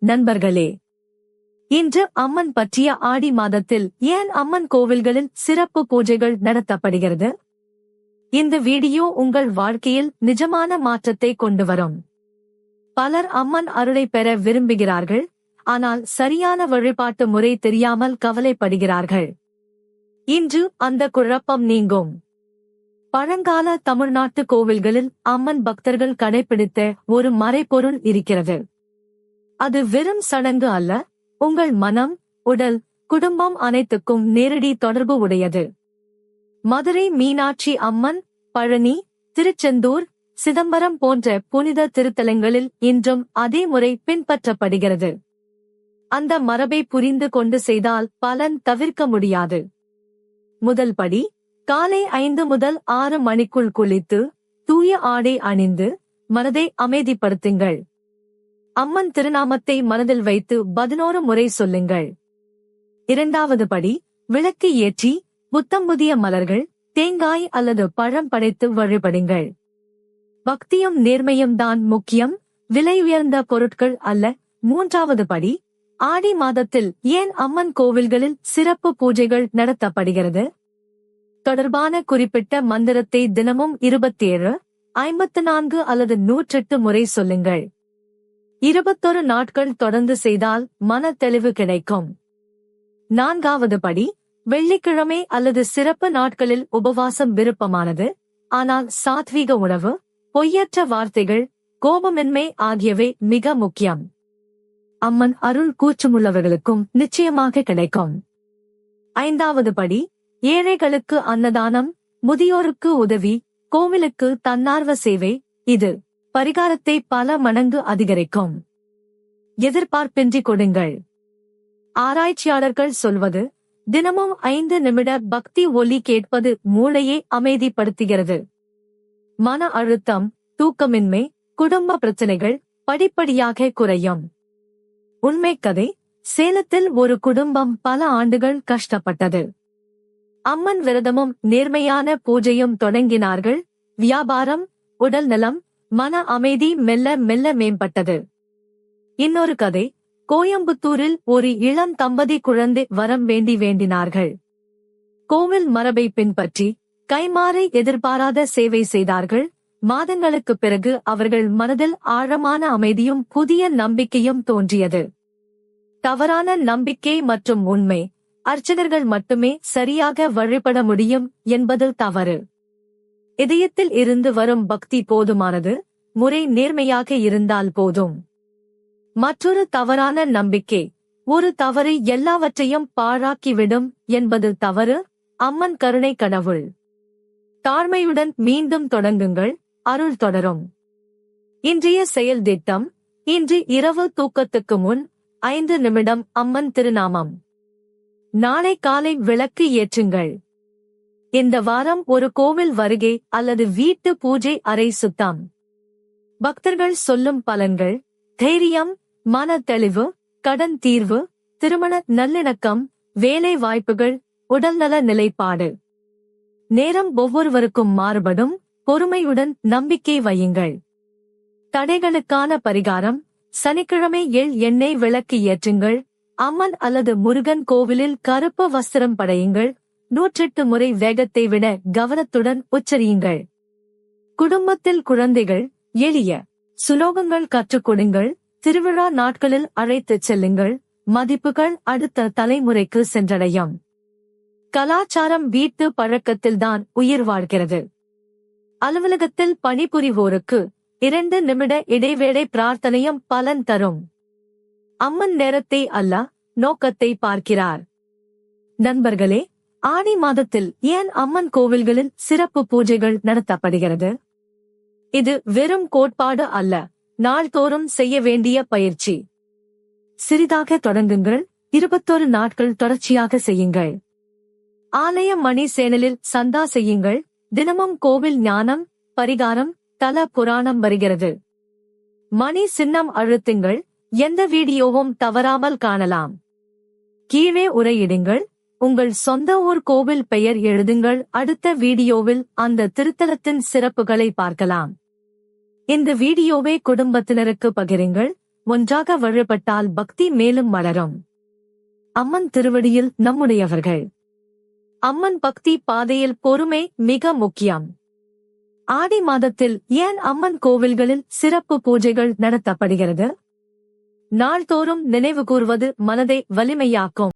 நண்பர்களே, இன்று அம்மன் பற்றிய ஆடி மாதத்தில் ஏன் அம்மன் கோவில்களில் சிறப்பு பூஜைகள் நடத்தப்படுகிறது? இந்த வீடியோ உங்கள் வாழ்க்கையில் நிஜமான மாற்றத்தை கொண்டு வரும். பலர் அம்மன் அருளை பெற விரும்புகிறார்கள், ஆனால் சரியான வழிபாட்டு முறை தெரியாமல் கவலைப்படுகிறார்கள். இன்று அந்த குழப்பம் நீங்கும். பழங்கால தமிழ்நாட்டு கோவில்களில் அம்மன் பக்தர்கள் கடைபிடித்த ஒரு மறைபொருள் இருக்கிறது. அது வெறும் சடங்கு அல்ல, உங்கள் மனம், உடல், குடும்பம் அனைத்துக்கும் நேரடி தொடர்பு உடையது. மதுரை மீனாட்சி அம்மன், பழனி, திருச்செந்தூர், சிதம்பரம் போன்ற புனித திருத்தலங்களில் இன்றும் அதே முறை பின்பற்றப்படுகிறது. அந்த மரபை புரிந்து கொண்டு செய்தால் பலன் தவிர்க்க முடியாது. முதல் படி, காலை 5 முதல் 6 மணிக்குள் குளித்து தூய ஆடை அணிந்து மனதை அமைதிப்படுத்துங்கள். அம்மன் திருநாமத்தை மனதில் வைத்து 11 முறை சொல்லுங்கள். இரண்டாவது படி, விளக்கு ஏற்றி புத்தம்புதிய மலர்கள், தேங்காய் அல்லது பழம் படைத்து வழிபடுங்கள். பக்தியும் நேர்மையும் தான் முக்கியம், விலை உயர்ந்த பொருட்கள் அல்ல. மூன்றாவது படி, ஆடி மாதத்தில் ஏன் அம்மன் கோவில்களில் சிறப்பு பூஜைகள் நடத்தப்படுகிறது தொடர்பான குறிப்பிட்ட மந்திரத்தை தினமும் 27, 54 அல்லது 108 முறை சொல்லுங்கள். 21 நாட்கள் தொடர்ந்து செய்தால் மன தெளிவு கிடைக்கும். நான்காவது படி, வெள்ளிக்கிழமை அல்லது சிறப்பு நாட்களில் உபவாசம் விருப்பமானது, ஆனால் சாத்வீக உணவு, பொய்யற்ற வார்த்தைகள், கோபமின்மை ஆகியவை மிக முக்கியம். அம்மன் அருள் கூச்சமுள்ளவர்களுக்கும் நிச்சயமாக கிடைக்கும். ஐந்தாவது படி, ஏழைகளுக்கு அன்னதானம், முதியோருக்கு உதவி, கோவிலுக்கு தன்னார்வ சேவை. இது பரிகாரத்தை பல மடங்கு அதிகரிக்கும். எதிர்பார்ப்பின்றி கொடுங்கள். ஆராய்ச்சியாளர்கள் சொல்வது, தினமும் 5 நிமிட பக்தி ஒலி கேட்பது மூளையை அமைதிப்படுத்துகிறது. மன அழுத்தம், தூக்கமின்மை, குடும்ப பிரச்சனைகள் படிப்படியாக குறையும். உண்மை கதை, சேலத்தில் ஒரு குடும்பம் பல ஆண்டுகள் கஷ்டப்பட்டது. அம்மன் விரதமும் நேர்மையான பூஜையும் தொடங்கினார்கள். வியாபாரம், உடல் நலம், மன அமைதி மெல்ல மெல்ல மேம்பட்டது. இன்னொரு கதை, கோயம்புத்தூரில் ஒரு இளம் தம்பதி குழந்தை வரம் வேண்டினார்கள். கோவில் மரபை பின்பற்றி கைமாறை எதிர்பாராத சேவை செய்தார்கள். மாதங்களுக்குப் பிறகு அவர்கள் மனதில் ஆழமான அமைதியும் புதிய நம்பிக்கையும் தோன்றியது. தவறான நம்பிக்கை மற்றும் உண்மை, அர்ச்சகர்கள் மட்டுமே சரியாக வழிபட முடியும் என்பது தவறு. இதயத்தில் இருந்து வரும் பக்தி போதுமானது, முறை நேர்மையாக இருந்தால் போதும். மற்றொரு தவறான நம்பிக்கை, ஒரு தவறு எல்லாவற்றையும் பாழாக்கிவிடும் என்பது தவறு. அம்மன் கருணை கடவுள். தாழ்மையுடன் மீண்டும் தொடங்குங்கள், அருள் தொடரும். இன்றைய செயல் திட்டம், இன்று இரவு தூக்கத்துக்கு முன் 5 நிமிடம் அம்மன் திருநாமம். நாளை காலை விளக்கு ஏற்றுங்கள். இந்த வாரம் ஒரு கோவில் வருகை அல்லது வீட்டு பூஜை அறை சுத்தம். பக்தர்கள் சொல்லும் பலன்கள்: தைரியம், மன தெளிவு, கடன் தீர்வு, திருமண நல்லிணக்கம், வேலை வாய்ப்புகள், உடல்நல நிலைப்பாடு. நேரம் ஒவ்வொருவருக்கும் மாறுபடும், பொறுமையுடன் நம்பிக்கை வையுங்கள். தடைகளுக்கான பரிகாரம்: சனிக்கிழமை எண்ணெய் விளக்கு ஏற்றுங்கள். அம்மன் அல்லது முருகன் கோவிலில் கருப்பு வஸ்திரம் படையுங்கள். 108 முறை வேகத்தை விட கவனத்துடன் உச்சரியுங்கள். குடும்பத்தில் குழந்தைகள், எளிய சுலோகங்கள் கற்றுக் கொடுங்கள். திருவிழா நாட்களில் அழைத்துச் செல்லுங்கள். மதிப்புகள் அடுத்த தலைமுறைக்கு சென்றடையும். கலாச்சாரம் வீட்டு பழக்கத்தில்தான் உயிர் வாழ்கிறது. அலுவலகத்தில் பணிபுரிவோருக்கு 2 நிமிட இடைவேளை பிரார்த்தனையும் பலன் தரும். அம்மன் நேரத்தை அல்ல, நோக்கத்தை பார்க்கிறார். நண்பர்களே, ஆடி மாதத்தில் ஏன் அம்மன் கோவில்களில் சிறப்பு பூஜைகள் நடத்தப்படுகிறது? இது வெறும் கோட்பாடு அல்ல, நாள்தோறும் செய்ய வேண்டிய பயிற்சி. சிறிதாக தொடங்குங்கள், 21 நாட்கள் தொடர்ச்சியாக செய்யுங்கள். ஆலய மணி சேனலில் சந்தா செய்யுங்கள். தினமும் கோவில் ஞானம், பரிகாரம், தல புராணம் வருகிறது. மணி சின்னம் அழுத்துங்கள், எந்த வீடியோவும் தவறாமல் காணலாம். கீழே உரையிடுங்கள், உங்கள் சொந்த ஊர் கோவில் பெயர் எழுதுங்கள். அடுத்த வீடியோவில் அந்த திருத்தலத்தின் சிறப்புகளை பார்க்கலாம். இந்த வீடியோவை குடும்பத்தினருக்கு பகிருங்கள். ஒன்றாக வழிபட்டால் பக்தி மேலும் மலரும். அம்மன் திருவடியில் நம்முடையவர்கள். அம்மன் பக்தி பாதையில் பொறுமை மிக முக்கியம். ஆடி மாதத்தில் ஏன் அம்மன் கோவில்களில் சிறப்பு பூஜைகள் நடத்தப்படுகிறது? நாள்தோறும் நினைவு கூர்வது மனதை வலிமையாக்கும்.